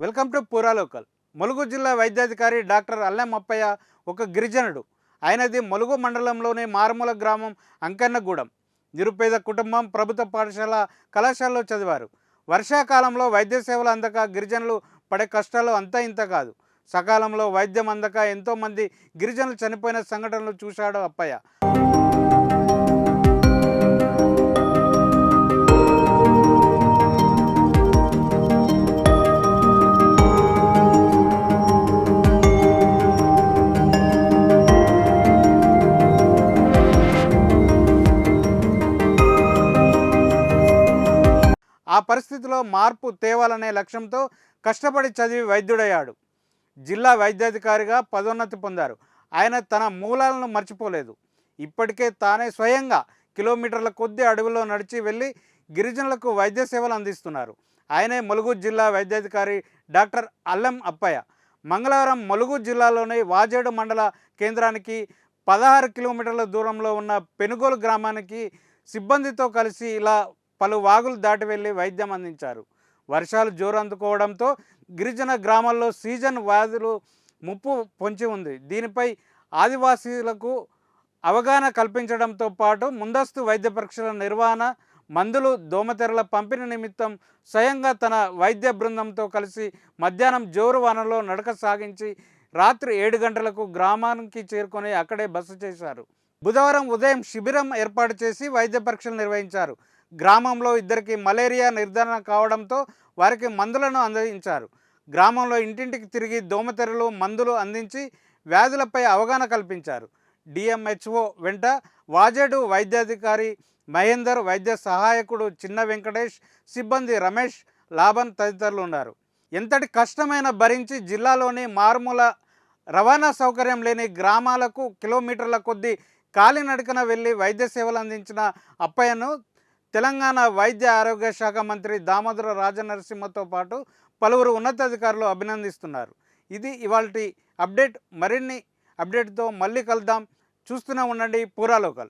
Welcome to పూరా local. Mulugu జిల్లా వైద్యాధికారి డాక్టర్ అల్లెం అప్పయ్య ఒక గిరిజనుడు. ఆయనది ములుగు మండలంలోని మారుమూల గ్రామం అంకన్నగూడెం. నిరుపేద కుటుంబం. ప్రభుత్వ పాఠశాల కళాశాలలో చదివారు. వర్షాకాలంలో వైద్య సేవలు అందక గిరిజనులు పడే కష్టాలు అంతా ఇంత కాదు. సకాలంలో వైద్యం అందక ఎంతోమంది గిరిజనులు చనిపోయిన సంఘటనలు చూశాడు అప్పయ్య. ఆ పరిస్థితిలో మార్పు తేవాలనే లక్ష్యంతో కష్టపడి చదివి వైద్యుడయ్యాడు. జిల్లా వైద్యాధికారిగా పదోన్నతి పొందారు. ఆయన తన మూలాలను మర్చిపోలేదు. ఇప్పటికే తానే స్వయంగా కిలోమీటర్ల కొద్ది అడవిలో నడిచి వెళ్ళి గిరిజనులకు వైద్య సేవలు అందిస్తున్నారు. ఆయనే ములుగు జిల్లా వైద్యాధికారి డాక్టర్ అల్లెం అప్పయ్య. మంగళవారం ములుగు జిల్లాలోని వాజేడు మండల కేంద్రానికి 16 కిలోమీటర్ల దూరంలో ఉన్న పెనుగోలు గ్రామానికి సిబ్బందితో కలిసి ఇలా పలు వాగులు దాటి వెళ్ళి వైద్యం అందించారు. వర్షాలు జోరు అందుకోవడంతో గిరిజన గ్రామాల్లో సీజన్ వ్యాధులు ముప్పు పొంచి ఉంది. దీనిపై ఆదివాసీలకు అవగాహన కల్పించడంతో పాటు ముందస్తు వైద్య పరీక్షల నిర్వహణ, మందులు, దోమతెరల పంపిణీ నిమిత్తం స్వయంగా తన వైద్య బృందంతో కలిసి మధ్యాహ్నం జోరు వానలో నడక సాగించి రాత్రి 7 గంటలకు గ్రామానికి చేరుకొని అక్కడే బస చేశారు. బుధవారం ఉదయం శిబిరం ఏర్పాటు చేసి వైద్య పరీక్షలు నిర్వహించారు. గ్రామంలో 2కి మలేరియా నిర్ధారణ కావడంతో వారికి మందులను అందించారు. గ్రామంలో ఇంటింటికి తిరిగి దోమతెరలు, మందులు అందించి వ్యాధులపై అవగాహన కల్పించారు. డిఎంహెచ్ఓ వెంట వాజేడు వైద్యాధికారి మహేందర్, వైద్య సహాయకుడు చిన్న వెంకటేష్, సిబ్బంది రమేష్, లాభన్ తదితరులు ఉన్నారు. ఎంతటి కష్టమైనా భరించి జిల్లాలోని మారుమూల రవాణా సౌకర్యం లేని గ్రామాలకు కిలోమీటర్ల కొద్దీ కాలినడకన వెళ్ళి వైద్య సేవలు అందించిన అప్పయ్యను తెలంగాణ వైద్య ఆరోగ్య శాఖ మంత్రి దామోదర రాజనరసింహతో పాటు పలువురు ఉన్నతాధికారులు అభినందిస్తున్నారు. ఇది ఇవాల్టి అప్డేట్. మరిన్ని అప్డేట్తో మళ్ళీ కలుద్దాం. చూస్తూనే ఉండండి పూరా లోకల్.